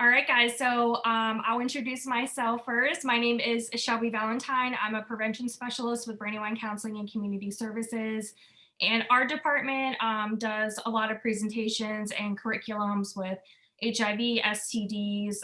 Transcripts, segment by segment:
All right, guys, so I'll introduce myself first. My name is Shelby Valentine. I'm a prevention specialist with Brandywine Counseling and Community Services. And our department does a lot of presentations and curriculums with HIV, STDs,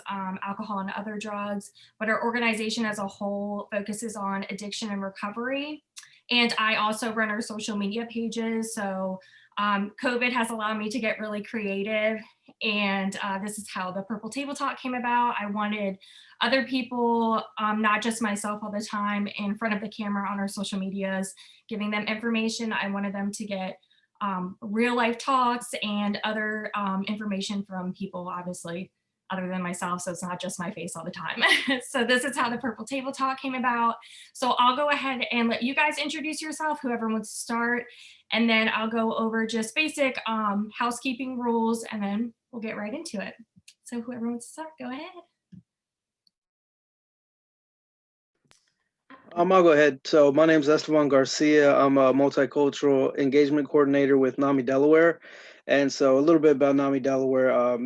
alcohol, and other drugs. But our organization as a whole focuses on addiction and recovery. And I also run our social media pages. So COVID has allowed me to get really creative, and this is how the Purple Table Talk came about. I wanted other people, not just myself all the time, in front of the camera on our social medias, giving them information. I wanted them to get real life talks and other information from people, obviously, other than myself, so it's not just my face all the time. So this is how the Purple Table Talk came about. So I'll go ahead and let you guys introduce yourself, whoever wants to start, and then I'll go over just basic housekeeping rules, and then we'll get right into it. So whoever wants to start, go ahead. I'll go ahead. So my name is Esteban Garcia. I'm a multicultural engagement coordinator with NAMI Delaware. And so a little bit about NAMI Delaware.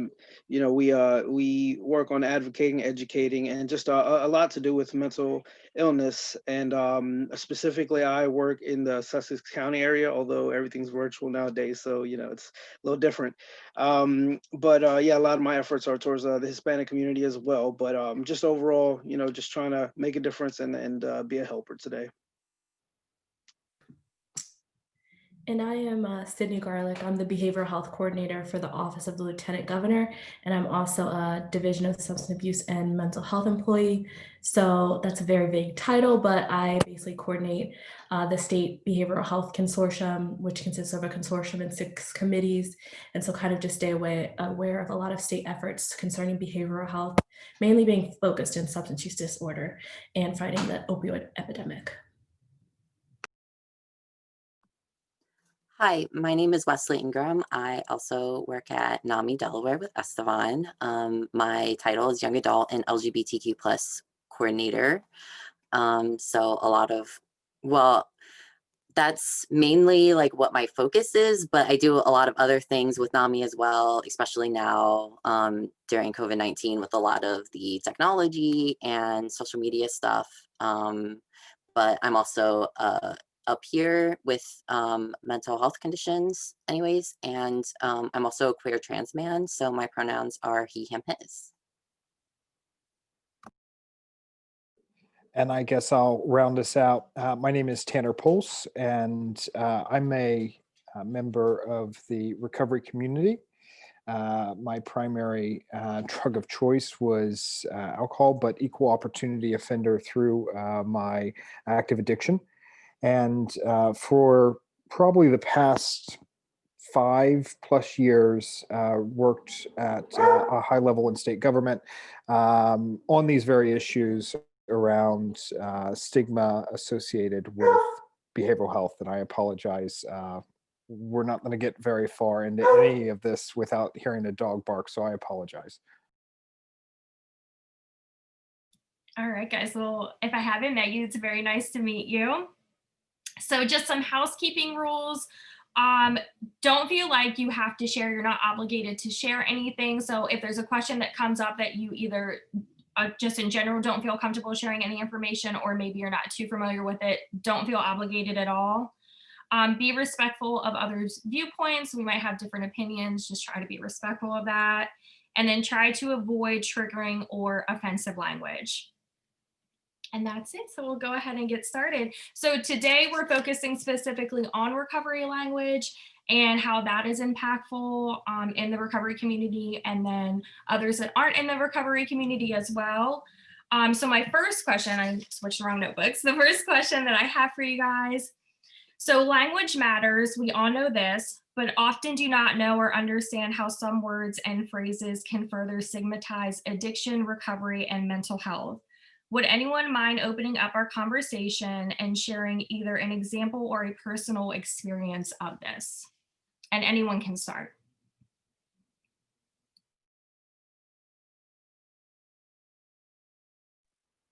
We work on advocating, educating, and just a lot to do with mental illness. And specifically, I work in the Sussex County area, although everything's virtual nowadays. So, it's a little different. Yeah, a lot of my efforts are towards the Hispanic community as well. But just overall, just trying to make a difference and be a helper today. And I am Sydney Garlick. I'm the Behavioral Health Coordinator for the Office of the Lieutenant Governor, and I'm also a Division of Substance Abuse and Mental Health employee. So that's a very vague title, but I basically coordinate the State Behavioral Health Consortium, which consists of a consortium and 6 committees. And so kind of just stay aware of a lot of state efforts concerning behavioral health, mainly being focused in substance use disorder and fighting the opioid epidemic. Hi, my name is Wesley Ingram. I also work at NAMI Delaware with Esteban. My title is Young Adult and LGBTQ plus coordinator. So a lot of, that's mainly like what my focus is, but I do a lot of other things with NAMI as well, especially now during COVID-19 with a lot of the technology and social media stuff. But I'm also up here with mental health conditions anyways, and I'm also a queer trans man, so my pronouns are he, him, his. And I guess I'll round this out. My name is Tanner Pulse, and I'm a member of the recovery community. My primary drug of choice was alcohol, but equal opportunity offender through my active addiction. And for probably the past 5+ years, worked at a high level in state government on these very issues around stigma associated with behavioral health. And I apologize. We're not going to get very far into any of this without hearing a dog bark, so I apologize. All right, guys. Well, if I haven't met you, it's very nice to meet you. So just some housekeeping rules. Don't feel like you have to share. You're not obligated to share anything. So if there's a question that comes up that you either just in general don't feel comfortable sharing any information, or maybe you're not too familiar with it, don't feel obligated at all. Be respectful of others' viewpoints. We might have different opinions. Just try to be respectful of that. And then try to avoid triggering or offensive language. And that's it. So we'll go ahead and get started. So today we're focusing specifically on recovery language and how that is impactful in the recovery community, and then others that aren't in the recovery community as well. So my first question, I switched around notebooks. The first question that I have for you guys. So language matters. We all know this, but often do not know or understand how some words and phrases can further stigmatize addiction, recovery, and mental health. Would anyone mind opening up our conversation and sharing either an example or a personal experience of this? And anyone can start.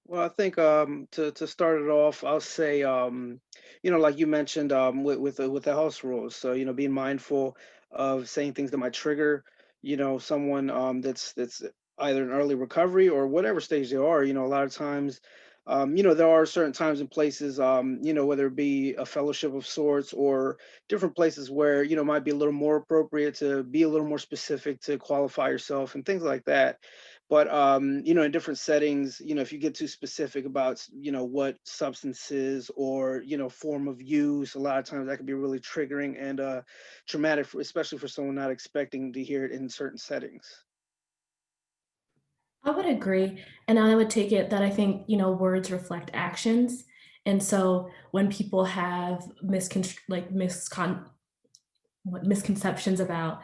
Well, I think to start it off, I'll say, like you mentioned with the house rules. So, being mindful of saying things that might trigger, someone that's either in early recovery or whatever stage they are. A lot of times, there are certain times and places, whether it be a fellowship of sorts or different places where, might be a little more appropriate to be a little more specific to qualify yourself and things like that. But, in different settings, if you get too specific about, what substances or, form of use, a lot of times that can be really triggering and traumatic, especially for someone not expecting to hear it in certain settings. I would agree. And I would take it that I think, words reflect actions. And so when people have misconceptions about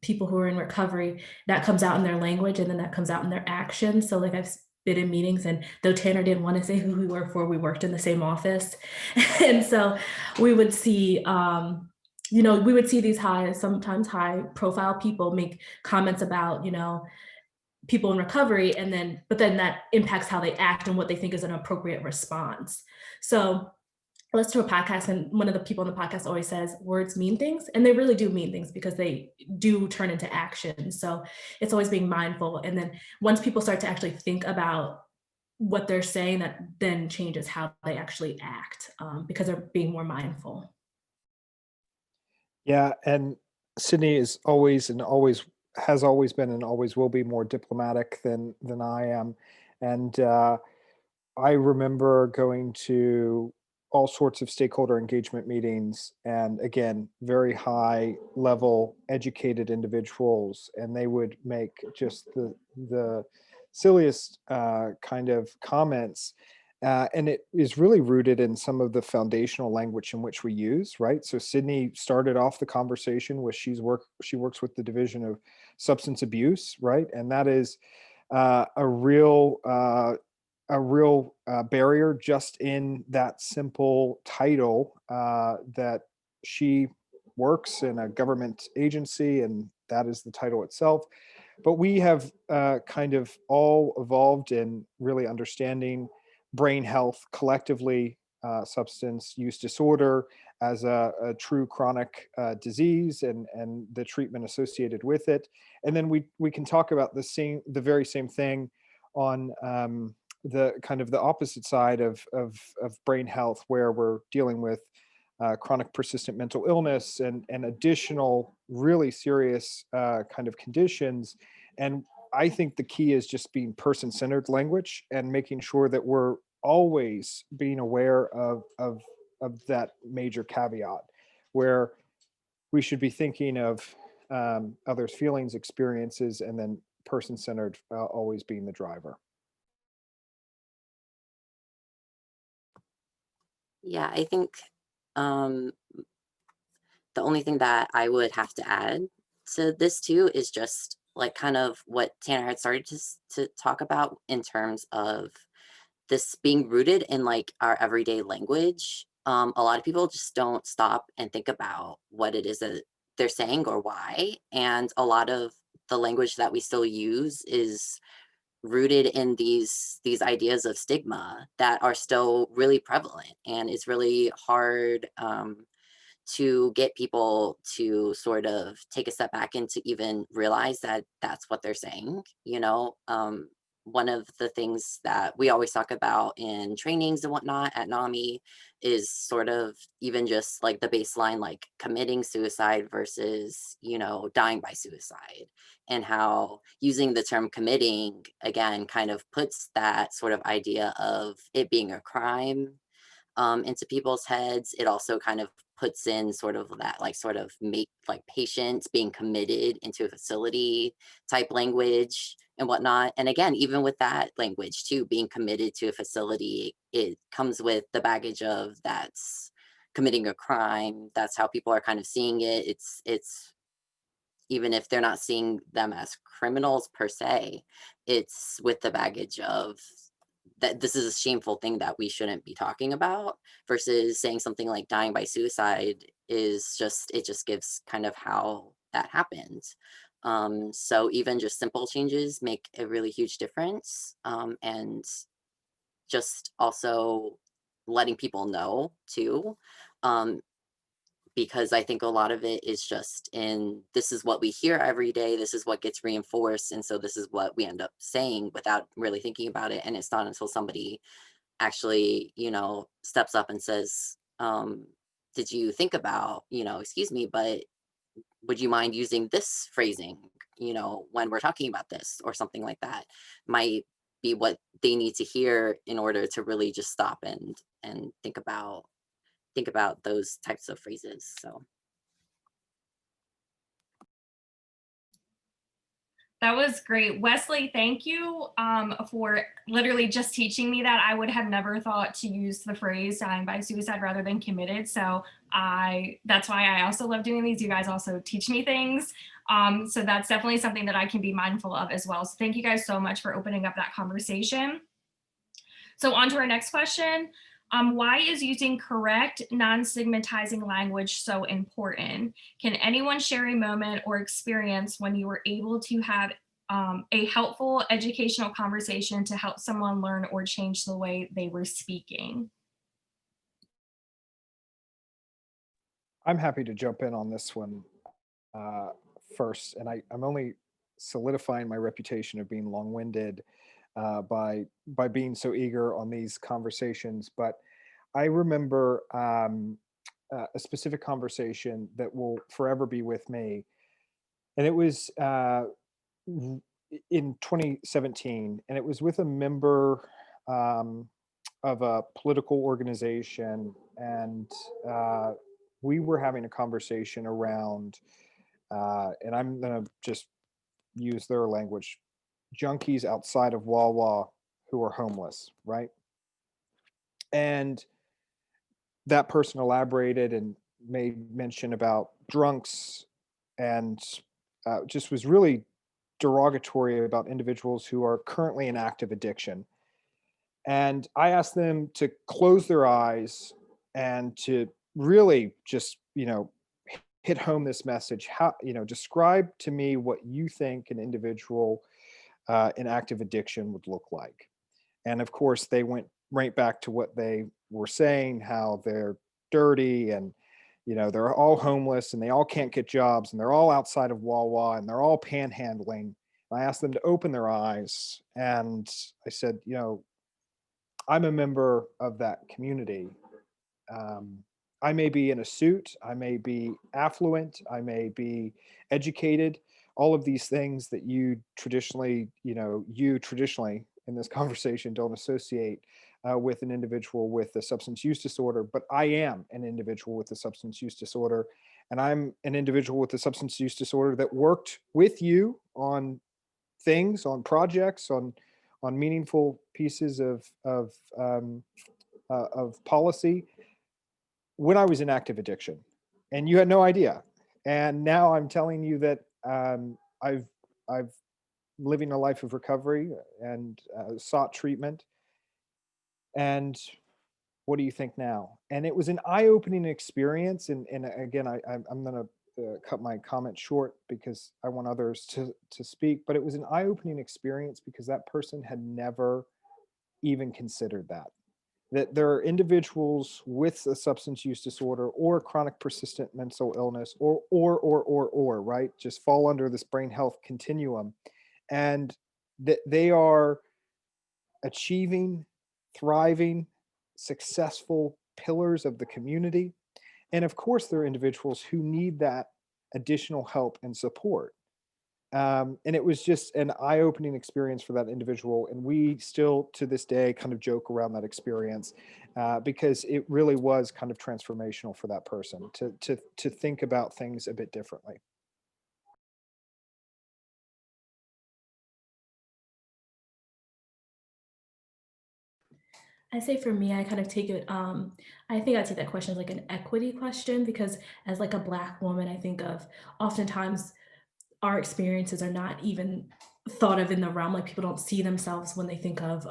people who are in recovery, that comes out in their language and then that comes out in their actions. So like I've been in meetings, and though Tanner didn't want to say who we work for, we worked in the same office. And so we would see, we would see these sometimes high profile people make comments about, people in recovery, but then that impacts how they act and what they think is an appropriate response. So I listen to a podcast, and one of the people on the podcast always says words mean things, and they really do mean things because they do turn into action. So it's always being mindful. And then once people start to actually think about what they're saying, that then changes how they actually act, because they're being more mindful. Yeah, and Sydney is always and always has always been and always will be more diplomatic than I am. And I remember going to all sorts of stakeholder engagement meetings, and again, very high level educated individuals, and they would make just the silliest kind of comments. And it is really rooted in some of the foundational language in which we use, right? So Sydney started off the conversation with she works with the Division of Substance Abuse, right? And that is a real barrier just in that simple title, that she works in a government agency, and that is the title itself. But we have kind of all evolved in really understanding brain health collectively, substance use disorder as a true chronic disease, and the treatment associated with it. And then we can talk about the very same thing on the kind of the opposite side of brain health, where we're dealing with chronic persistent mental illness and additional really serious kind of conditions. And I think the key is just being person-centered language and making sure that we're always being aware of that major caveat, where we should be thinking of others' feelings, experiences, and then person-centered always being the driver. Yeah, I think the only thing that I would have to add to this too is just like kind of what Tanner had started to talk about in terms of this being rooted in like our everyday language. A lot of people just don't stop and think about what it is that they're saying or why. And a lot of the language that we still use is rooted in these ideas of stigma that are still really prevalent, and it's really hard to get people to sort of take a step back and to even realize that that's what they're saying. One of the things that we always talk about in trainings and whatnot at NAMI is sort of even just like the baseline, like committing suicide versus, dying by suicide, and how using the term committing again kind of puts that sort of idea of it being a crime into people's heads. It also kind of puts in sort of that like sort of make like patients being committed into a facility type language and whatnot. And again, even with that language too, being committed to a facility, it comes with the baggage of that's committing a crime. That's how people are kind of seeing it. It's even if they're not seeing them as criminals per se, it's with the baggage of that this is a shameful thing that we shouldn't be talking about, versus saying something like dying by suicide is just, it just gives kind of how that happens. So even just simple changes make a really huge difference. And just also letting people know too. because I think a lot of it is just this is what we hear every day, this is what gets reinforced, and so this is what we end up saying without really thinking about it. And it's not until somebody actually, steps up and says, did you think about, excuse me, but would you mind using this phrasing, when we're talking about this, or something like that might be what they need to hear in order to really just stop and think about those types of phrases. So That was great. Wesley, thank you for literally just teaching me that. I would have never thought to use the phrase dying by suicide rather than committed. So that's why I also love doing these. You guys also teach me things. So that's definitely something that I can be mindful of as well. So thank you guys so much for opening up that conversation. So on to our next question. Why is using correct, non-stigmatizing language so important? Can anyone share a moment or experience when you were able to have a helpful educational conversation to help someone learn or change the way they were speaking? I'm happy to jump in on this one first, and I'm only solidifying my reputation of being long-winded by being so eager on these conversations. But I remember a specific conversation that will forever be with me, and it was in 2017, and it was with a member of a political organization, and we were having a conversation around, and I'm going to just use their language, junkies outside of Wawa who are homeless, right? And that person elaborated and made mention about drunks, and just was really derogatory about individuals who are currently in active addiction. And I asked them to close their eyes and to really just, hit home this message. How, describe to me what you think an individual in active addiction would look like. And of course, they went right back to what they were saying, how they're dirty and, they're all homeless and they all can't get jobs and they're all outside of Wawa and they're all panhandling. I asked them to open their eyes, and I said, I'm a member of that community. I may be in a suit, I may be affluent, I may be educated, all of these things that you traditionally in this conversation don't associate with an individual with a substance use disorder. But I am an individual with a substance use disorder, and I'm an individual with a substance use disorder that worked with you on things, on projects, on meaningful pieces of policy when I was in active addiction, and you had no idea. And now I'm telling you that I've living a life of recovery and sought treatment. And what do you think now? And it was an eye-opening experience. And again, I'm going to cut my comment short because I want others to speak. But it was an eye-opening experience because that person had never even considered that there are individuals with a substance use disorder or chronic persistent mental illness or right, just fall under this brain health continuum, and that they are achieving, thriving, successful pillars of the community. And of course, there are individuals who need that additional help and support. And it was just an eye-opening experience for that individual. And we still, to this day, kind of joke around that experience because it really was kind of transformational for that person to think about things a bit differently. I say for me, I kind of take it, I think I take that question as like an equity question, because as like a Black woman, I think of oftentimes our experiences are not even thought of in the realm, like people don't see themselves when they think of,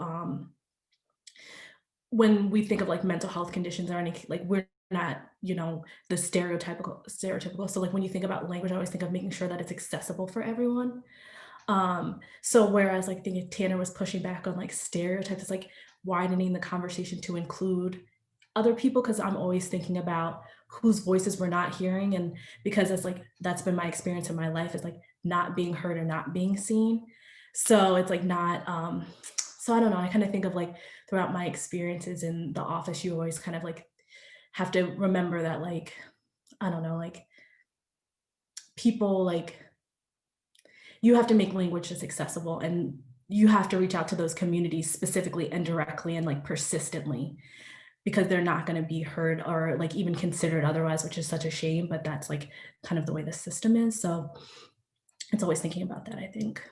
when we think of like mental health conditions or anything, like we're not, the stereotypical. So like when you think about language, I always think of making sure that it's accessible for everyone. So whereas like thinking Tanner was pushing back on like stereotypes, it's like widening the conversation to include other people, because I'm always thinking about whose voices we're not hearing. And because it's like, that's been my experience in my life, is like not being heard or not being seen. So it's like not, so I don't know, I kind of think of like throughout my experiences in the office, you always kind of like have to remember that, like, I don't know, like people, like, you have to make language that's accessible, and you have to reach out to those communities specifically and directly and like persistently, because they're not going to be heard or like even considered otherwise, which is such a shame, but that's like kind of the way the system is. So it's always thinking about that, I think.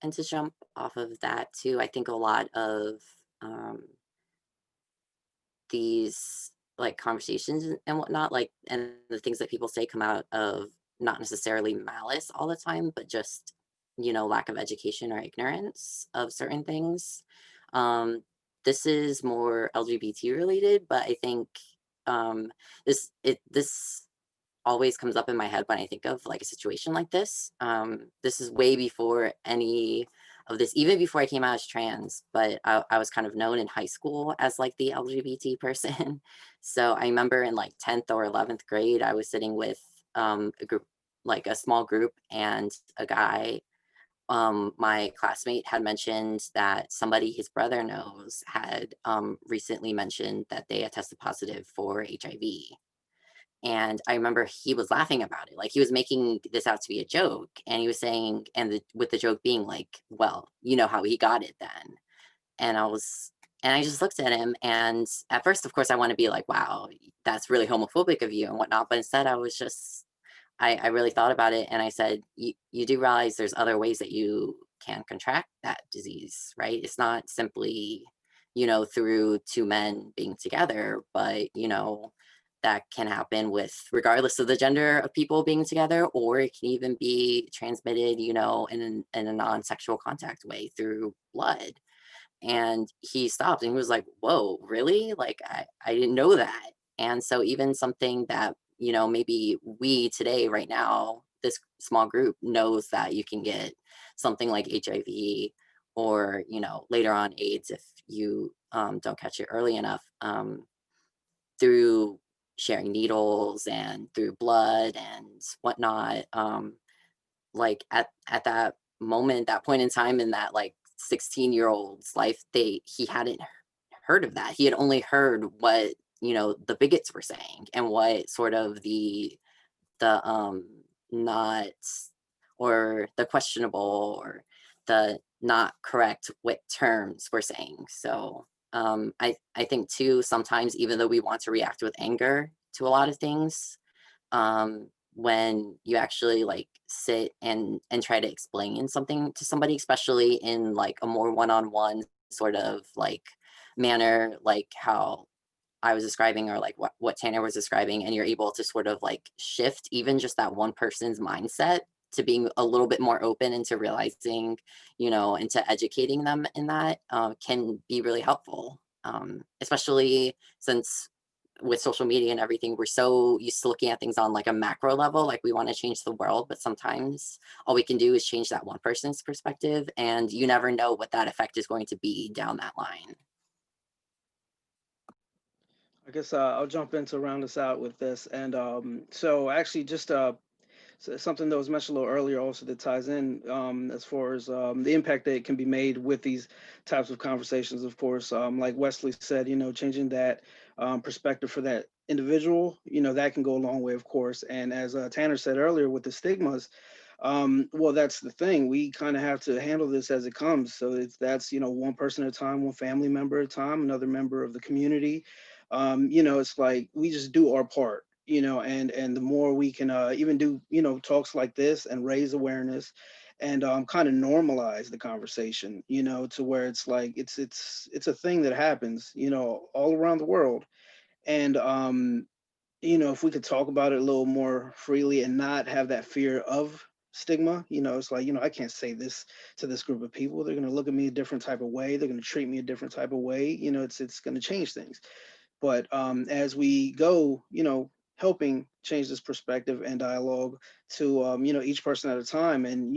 And to jump off of that too, I think a lot of these like conversations and whatnot, like, and the things that people say come out of not necessarily malice all the time, but just, you know, lack of education or ignorance of certain things. This is more LGBT related, but I think this always comes up in my head when I think of like a situation like this. This is way before any of this, even before I came out as trans, but I was kind of known in high school as like the LGBT person. So I remember in like 10th or 11th grade, I was sitting with a group, like a small group, and a guy, my classmate had mentioned that somebody his brother knows had recently mentioned that they had tested positive for HIV. And I remember he was laughing about it. Like he was making this out to be a joke. And he was saying, with the joke being like, well, you know how he got it then. And I just looked at him. And at first, of course, I want to be like, wow, that's really homophobic of you and whatnot. But instead, I really thought about it. And I said, you do realize there's other ways that you can contract that disease, right? It's not simply, you know, through two men being together, but, you know, that can happen with regardless of the gender of people being together, or it can even be transmitted, you know, in a non-sexual contact way through blood. And he stopped and he was like, whoa, really? Like I didn't know that. And so even something that, you know, maybe we today, right now, this small group knows that you can get something like HIV, or, you know, later on AIDS if you don't catch it early enough, through sharing needles and through blood and whatnot. Like at that moment, that point in time in that like 16-year-old's life, he hadn't heard of that. He had only heard what, you know, the bigots were saying, and what sort of the not, or the questionable, or the not correct what terms we're saying. So I think too, sometimes even though we want to react with anger to a lot of things, when you actually like sit and try to explain something to somebody, especially in like a more one-on-one sort of like manner, like how I was describing, or like what Tanner was describing, and you're able to sort of like shift even just that one person's mindset to being a little bit more open into realizing, you know, into educating them in that, can be really helpful. Especially since with social media and everything, we're so used to looking at things on like a macro level, like we want to change the world, but sometimes all we can do is change that one person's perspective, and you never know what that effect is going to be down that line. I guess I'll jump in to round us out with this. And so actually just something that was mentioned a little earlier also that ties in, as far as the impact that can be made with these types of conversations, of course. Like Wesley said, you know, changing that perspective for that individual, you know, that can go a long way, of course. And as Tanner said earlier with the stigmas, well, that's the thing. We kind of have to handle this as it comes. So that's, you know, one person at a time, one family member at a time, another member of the community. You know, it's like we just do our part, you know, and the more we can even do, you know, talks like this and raise awareness and kind of normalize the conversation, you know, to where it's like it's a thing that happens, you know, all around the world. And you know, if we could talk about it a little more freely and not have that fear of stigma, you know, it's like, you know, I can't say this to this group of people. They're going to look at me a different type of way. They're going to treat me a different type of way. You know, it's going to change things. But as we go, you know, helping change this perspective and dialogue to, each person at a time. And,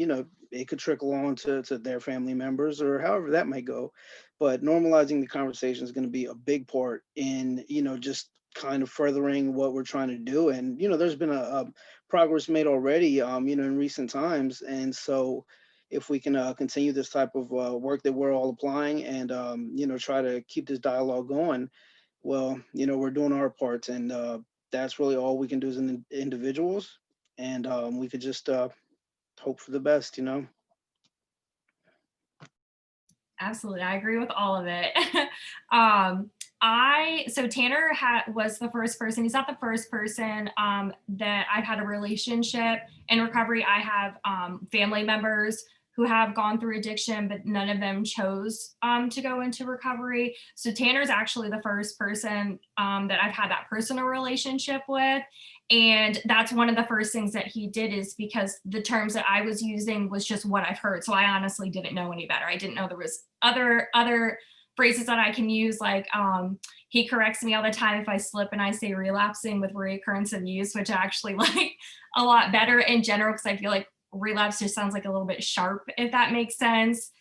it could trickle on to their family members or however that might go. But normalizing the conversation is going to be a big part in, just kind of furthering what we're trying to do. And, there's been a progress made already, in recent times. And so if we can continue this type of work that we're all applying and, try to keep this dialogue going, well, we're doing our parts. And that's really all we can do as individuals. And we could just hope for the best. Absolutely. I agree with all of it. So Tanner was the first person. He's not the first person that I've had a relationship in recovery. I have family members who have gone through addiction, but none of them chose to go into recovery. So Tanner's actually the first person that I've had that personal relationship with. And that's one of the first things that he did, is because the terms that I was using was just what I've heard. So I honestly didn't know any better. I didn't know there was other phrases that I can use. Like he corrects me all the time if I slip and I say relapsing with reoccurrence of use, which I actually like a lot better in general, because I feel like relapse just sounds like a little bit sharp, if that makes sense.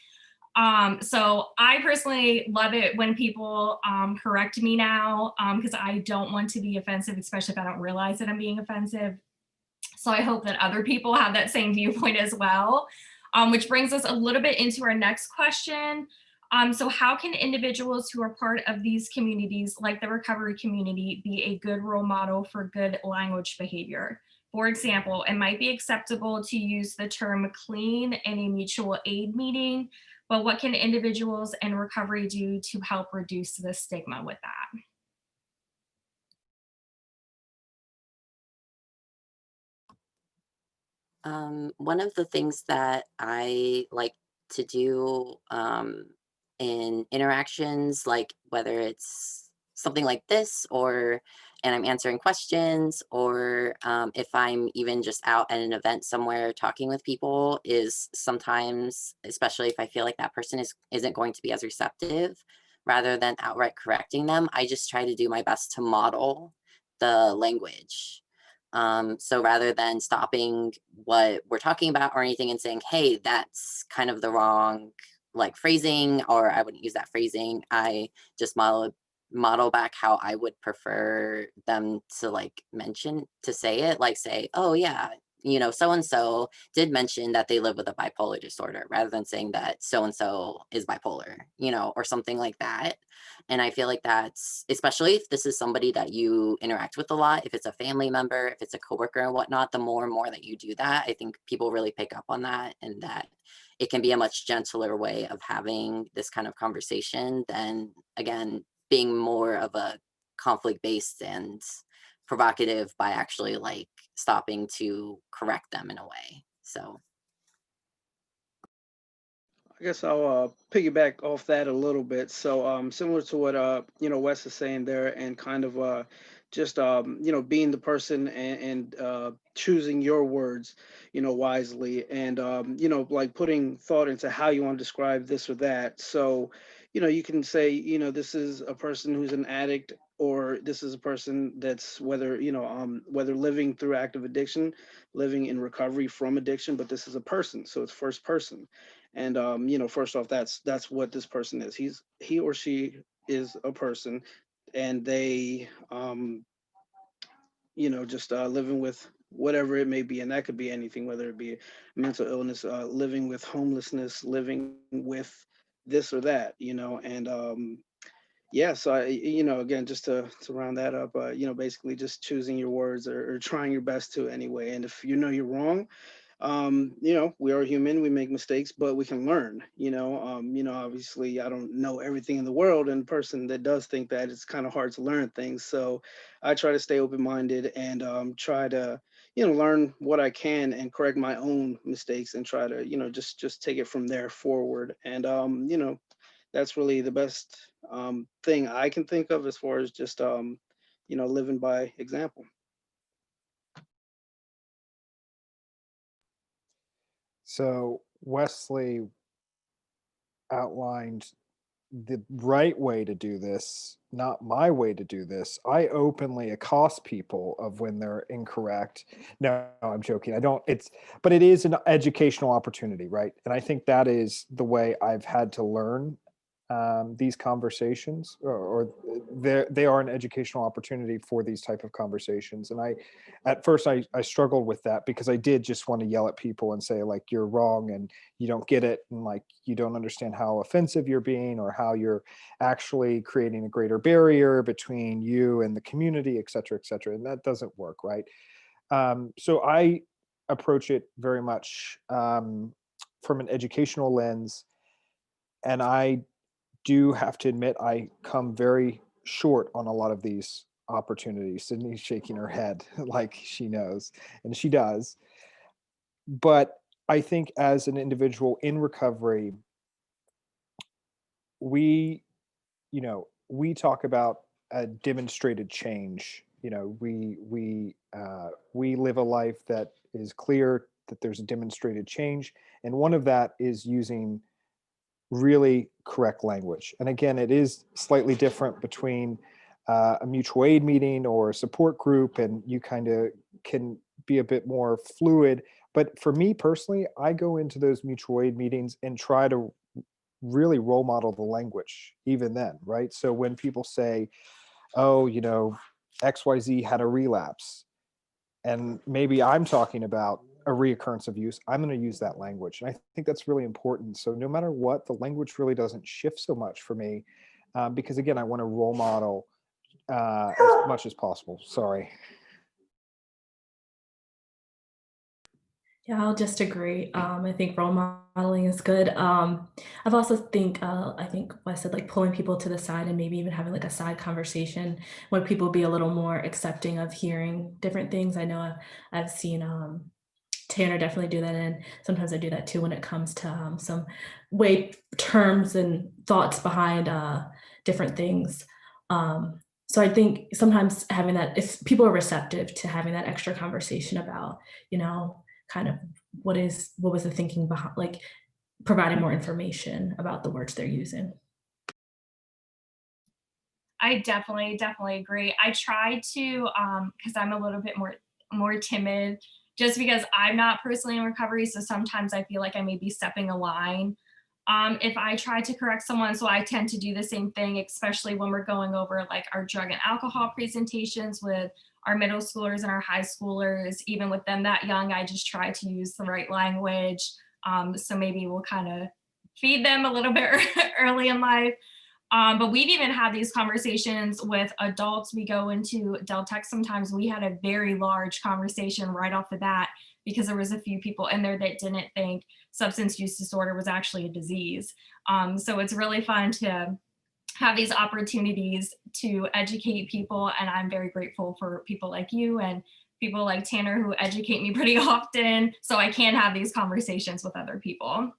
So I personally love it when people correct me now, because I don't want to be offensive, especially if I don't realize that I'm being offensive. So I hope that other people have that same viewpoint as well, which brings us a little bit into our next question. So how can individuals who are part of these communities, like the recovery community, be a good role model for good language behavior? For example, it might be acceptable to use the term clean in a mutual aid meeting, but what can individuals in recovery do to help reduce the stigma with that? One of the things that I like to do in interactions, like whether it's something like this and I'm answering questions, or if I'm even just out at an event somewhere talking with people, is sometimes, especially if I feel like that person isn't going to be as receptive, rather than outright correcting them, I just try to do my best to model the language. So rather than stopping what we're talking about or anything and saying, hey, that's kind of the wrong like phrasing, or I wouldn't use that phrasing, I just model back how I would prefer them to like to say it, like say, oh yeah, so and so did mention that they live with a bipolar disorder, rather than saying that so and so is bipolar, or something like that. And I feel like that's, especially if this is somebody that you interact with a lot, if it's a family member, if it's a coworker and whatnot, the more and more that you do that, I think people really pick up on that, and that it can be a much gentler way of having this kind of conversation than, again, being more of a conflict based and provocative by actually like stopping to correct them in a way. So I guess I'll piggyback off that a little bit. So similar to what Wes is saying there, and kind of just being the person and choosing your words wisely, and like putting thought into how you want to describe this or that. So you can say this is a person who's an addict, or this is a person that's whether living through active addiction, living in recovery from addiction, but this is a person, so it's first person. And first off, that's what this person is. He or she is a person, and they just living with whatever it may be, and that could be anything, whether it be mental illness, living with homelessness, living with this or that, and yeah. So again, just to round that up, basically just choosing your words, or trying your best to anyway. And if you're wrong, we are human, we make mistakes, but we can learn. Obviously I don't know everything in the world, and the person that does think that, it's kind of hard to learn things. So I try to stay open-minded and try to learn what I can and correct my own mistakes, and try to just take it from there forward. And that's really the best thing I can think of, as far as just living by example. So Wesley outlined the right way to do this, not my way to do this. I openly accost people of when they're incorrect. No, I'm joking. I don't, but it is an educational opportunity, right? And I think that is the way I've had to learn these conversations, or they are an educational opportunity for these type of conversations. And at first I struggled with that, because I did just want to yell at people and say, like, you're wrong and you don't get it, and like, you don't understand how offensive you're being, or how you're actually creating a greater barrier between you and the community, et cetera, et cetera. And that doesn't work, right? So I approach it very much from an educational lens. And I do have to admit, I come very short on a lot of these opportunities. Sydney's shaking her head like she knows, and she does. But I think as an individual in recovery, we, we talk about a demonstrated change. We live a life that is clear that there's a demonstrated change, and one of that is using really correct language. And again, it is slightly different between a mutual aid meeting or a support group, and you kind of can be a bit more fluid. But for me personally, I go into those mutual aid meetings and try to really role model the language even then, right? So when people say, oh, XYZ had a relapse, and maybe I'm talking about a reoccurrence of use, I'm going to use that language. And I think that's really important. So no matter what, the language really doesn't shift so much for me, because again, I want to role model as much as possible. Sorry. Yeah, I'll just agree. I think role modeling is good. I've also I think what I said, like pulling people to the side and maybe even having like a side conversation where people be a little more accepting of hearing different things. I know I've seen Tanner definitely do that, and sometimes I do that too when it comes to some way terms and thoughts behind different things. So I think sometimes having that, if people are receptive to having that extra conversation about, kind of what was the thinking behind, like providing more information about the words they're using. I definitely agree. I try to, because I'm a little bit more timid, just because I'm not personally in recovery. So sometimes I feel like I may be stepping a line if I try to correct someone. So I tend to do the same thing, especially when we're going over like our drug and alcohol presentations with our middle schoolers and our high schoolers. Even with them that young, I just try to use the right language. So maybe we'll kind of feed them a little bit early in life. But we've even had these conversations with adults. We go into Deltec sometimes. We had a very large conversation right off the bat because there was a few people in there that didn't think substance use disorder was actually a disease. So it's really fun to have these opportunities to educate people. And I'm very grateful for people like you and people like Tanner who educate me pretty often, so I can have these conversations with other people.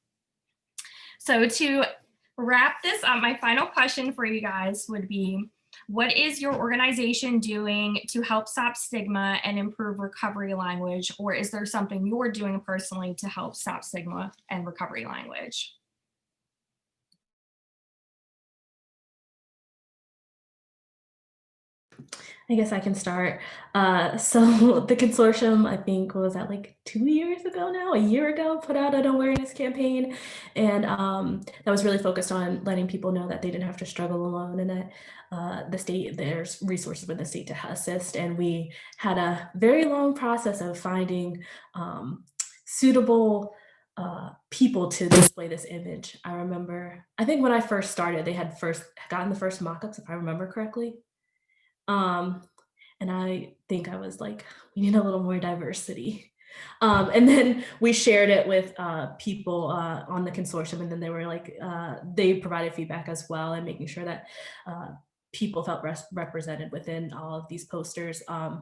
So to wrap this up, my final question for you guys would be, what is your organization doing to help stop stigma and improve recovery language? Or is there something you're doing personally to help stop stigma and recovery language? I guess I can start. So the consortium, I think, was that like 2 years ago now, a year ago, put out an awareness campaign. And that was really focused on letting people know that they didn't have to struggle alone, and that the state, there's resources within the state to assist. And we had a very long process of finding suitable people to display this image. I remember, I think when I first started, they had first gotten the first mock-ups, if I remember correctly. And I think I was like, we need a little more diversity. And then we shared it with people on the consortium, and then they were like, they provided feedback as well, and making sure that people felt represented within all of these posters. And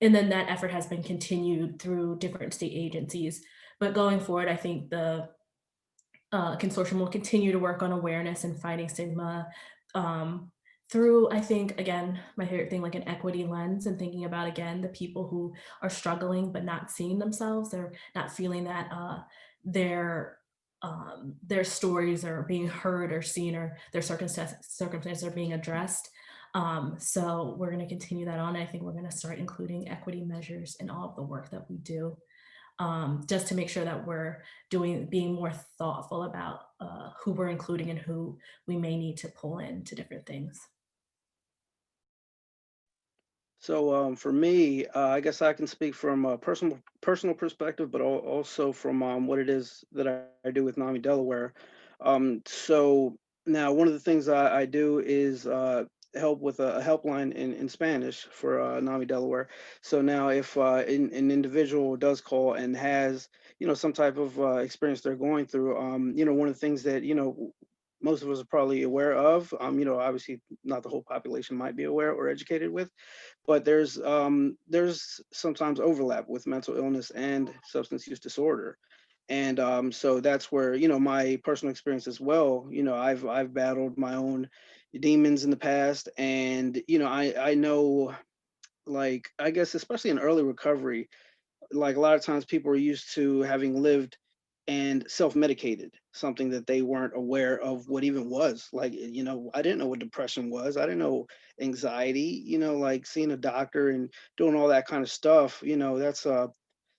then that effort has been continued through different state agencies. But going forward, I think the consortium will continue to work on awareness and fighting stigma through, I think, again, my favorite thing, like an equity lens, and thinking about, again, the people who are struggling but not seeing themselves. They're not feeling that their their stories are being heard or seen, or their circumstances are being addressed. So we're going to continue that on. I think we're going to start including equity measures in all of the work that we do, just to make sure that we're being more thoughtful about who we're including and who we may need to pull into different things. So for me, I guess I can speak from a personal perspective, but also from what it is that I do with NAMI Delaware. So now one of the things I do is help with a helpline in Spanish for NAMI Delaware. So now if an individual does call and has some type of experience they're going through, one of the things that most of us are probably aware of, obviously not the whole population might be aware or educated with, but there's sometimes overlap with mental illness and substance use disorder. And so that's where my personal experience as well. I've battled my own demons in the past, and I know, like, I guess especially in early recovery, like a lot of times people are used to having lived and self-medicated, something that they weren't aware of what even was. Like, I didn't know what depression was. I didn't know anxiety, like seeing a doctor and doing all that kind of stuff, that's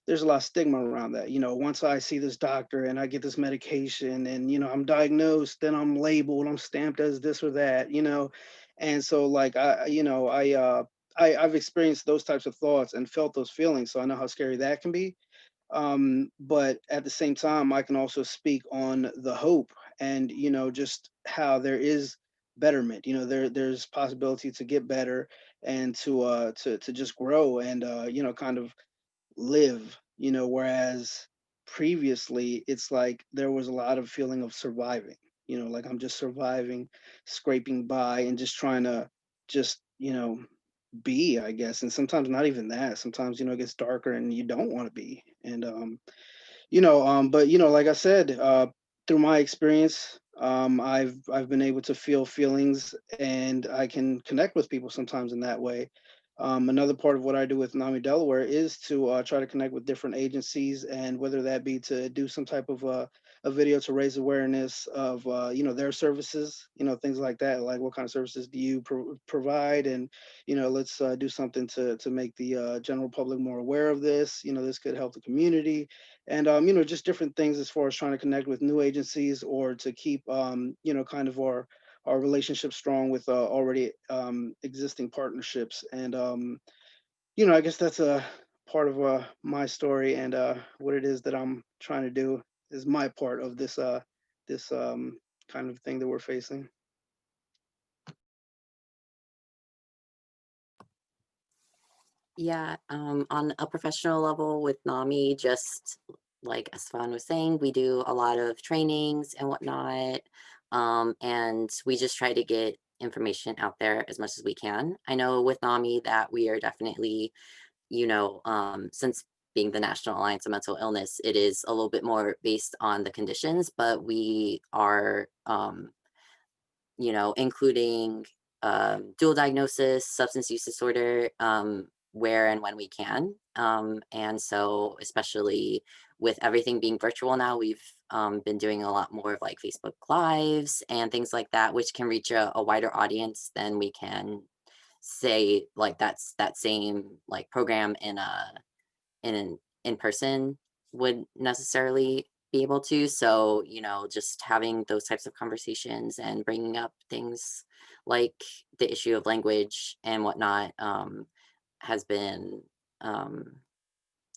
there's a lot of stigma around that. Once I see this doctor and I get this medication and, I'm diagnosed, then I'm labeled, I'm stamped as this or that, and so like, I've experienced those types of thoughts and felt those feelings. So I know how scary that can be. But at the same time, I can also speak on the hope and, just how there is betterment. There's possibility to get better and to just grow and kind of live, whereas previously it's like there was a lot of feeling of surviving, like I'm just surviving, scraping by and just trying to just, be, I guess. And sometimes not even that. Sometimes, it gets darker and you don't want to be. And but like I said, through my experience, I've been able to feel feelings and I can connect with people sometimes in that way. Another part of what I do with NAMI Delaware is to try to connect with different agencies, and whether that be to do some type of a video to raise awareness of their services, things like that. Like, what kind of services do you provide, and let's do something to make the general public more aware of this. This could help the community, and just different things as far as trying to connect with new agencies or to keep kind of our relationship strong with already existing partnerships. And I guess that's a part of my story, and what it is that I'm trying to do is my part of this kind of thing that we're facing. Yeah, on a professional level with NAMI, just like Estefan was saying, we do a lot of trainings and whatnot, and we just try to get information out there as much as we can. I know with NAMI that we are definitely, since being the National Alliance of Mental Illness, it is a little bit more based on the conditions, but we are, including dual diagnosis, substance use disorder, where and when we can. And so, especially with everything being virtual now, we've been doing a lot more of like Facebook Lives and things like that, which can reach a wider audience than we can say like that's that same like program in an in person would necessarily be able to. So, just having those types of conversations and bringing up things like the issue of language and whatnot, has been,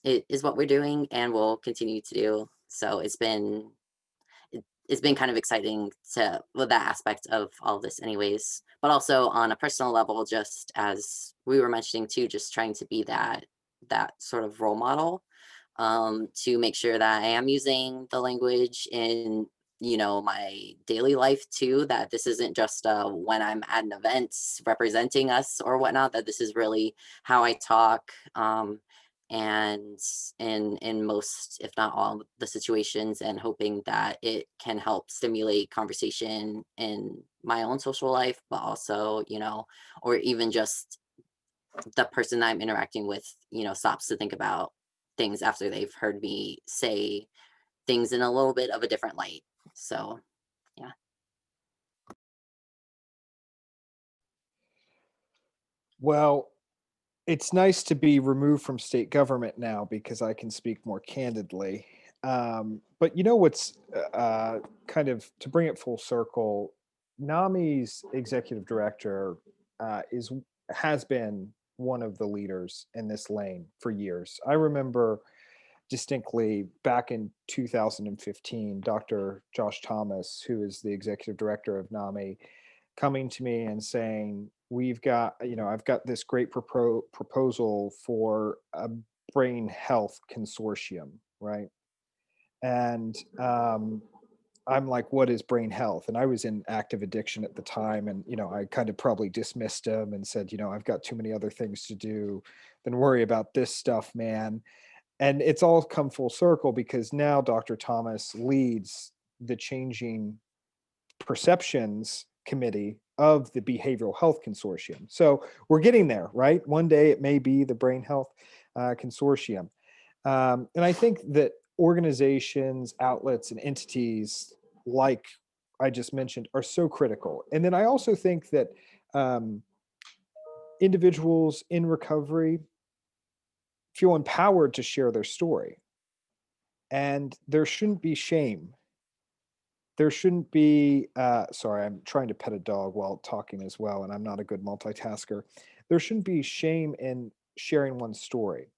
it is what we're doing and will continue to do. So it's been kind of exciting to, well, that aspect of all of this anyways, but also on a personal level, just as we were mentioning too, just trying to be that sort of role model, to make sure that I am using the language in, my daily life too, that this isn't just when I'm at an event representing us or whatnot, that this is really how I talk. And in most, if not all, the situations, and hoping that it can help stimulate conversation in my own social life, but also, or even just the person I'm interacting with, stops to think about things after they've heard me say things in a little bit of a different light. So yeah. Well, it's nice to be removed from state government now because I can speak more candidly. But you know what's kind of, to bring it full circle, NAMI's executive director has been one of the leaders in this lane for years. I remember distinctly back in 2015, Dr. Josh Thomas, who is the executive director of NAMI, coming to me and saying, we've got, I've got this great proposal for a brain health consortium, right? And I'm like, what is brain health? And I was in active addiction at the time. And, I kind of probably dismissed him and said, I've got too many other things to do than worry about this stuff, man. And it's all come full circle because now Dr. Thomas leads the Changing Perceptions Committee of the Behavioral Health Consortium. So we're getting there, right? One day it may be the Brain Health Consortium. And I think that organizations, outlets, and entities like I just mentioned are so critical. And then I also think that individuals in recovery feel empowered to share their story. And there shouldn't be shame. There shouldn't be, sorry, I'm trying to pet a dog while talking as well, and I'm not a good multitasker. There shouldn't be shame in sharing one's story.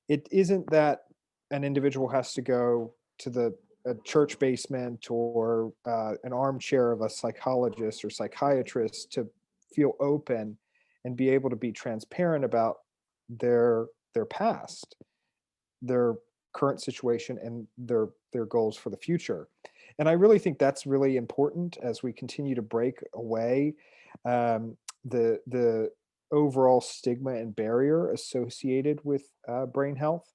It isn't that an individual has to go to a church basement or an armchair of a psychologist or psychiatrist to feel open and be able to be transparent about their past, their current situation, and their goals for the future. And I really think that's really important as we continue to break away the overall stigma and barrier associated with brain health.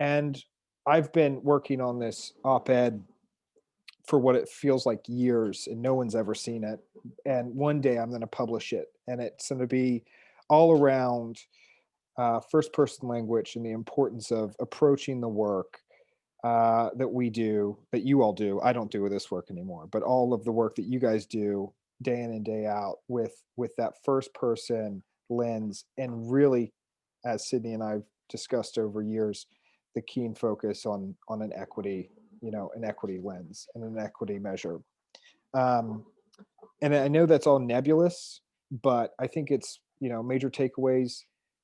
And I've been working on this op-ed for what it feels like years, and no one's ever seen it. And one day I'm going to publish it, and it's going to be all around first person language and the importance of approaching the work that we do, that you all do. I don't do this work anymore, but all of the work that you guys do day in and day out with that first person lens, and really, as Sydney and I've discussed over years, the keen focus on an equity, an equity lens and an equity measure. And I know that's all nebulous, but I think it's, major takeaways: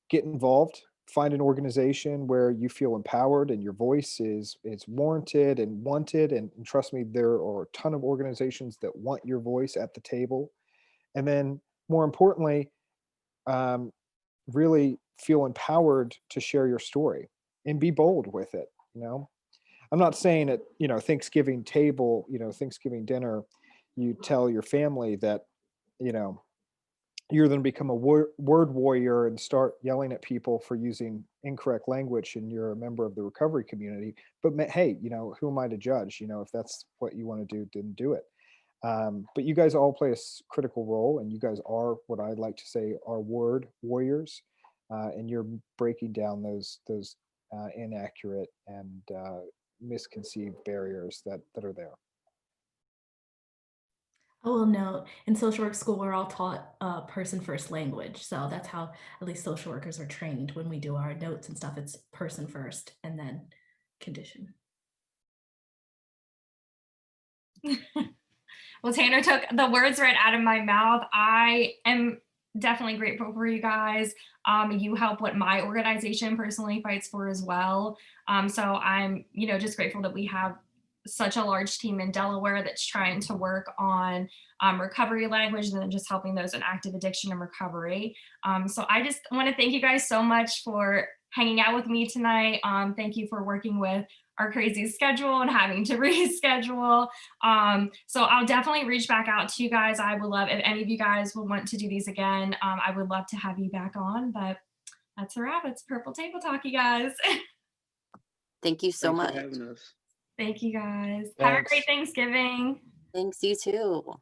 get involved, find an organization where you feel empowered and your voice is warranted and wanted. And trust me, there are a ton of organizations that want your voice at the table. And then more importantly, really feel empowered to share your story and be bold with it. I'm not saying at, Thanksgiving table, Thanksgiving dinner, you tell your family that, you're going to become a word warrior and start yelling at people for using incorrect language and you're a member of the recovery community. But hey, who am I to judge? If that's what you want to do, then do it. But you guys all play a critical role, and you guys are what I like to say are word warriors, and you're breaking down those inaccurate and misconceived barriers that are there. I will note, in social work school, we're all taught person first language. So that's how at least social workers are trained. When we do our notes and stuff, it's person first and then condition. Well, Tanner took the words right out of my mouth. I am definitely grateful for you guys. You help what my organization personally fights for as well. So I'm, just grateful that we have such a large team in Delaware that's trying to work on recovery language and then just helping those in active addiction and recovery. So I just want to thank you guys so much for hanging out with me tonight. Thank you for working with our crazy schedule and having to reschedule. So I'll definitely reach back out to you guys. I would love, if any of you guys will want to do these again, I would love to have you back on, but that's a wrap. It's Purple Table Talk, you guys. Thank you so much. Thanks for having us. Thank you guys. Thanks. Have a great Thanksgiving. Thanks, you too.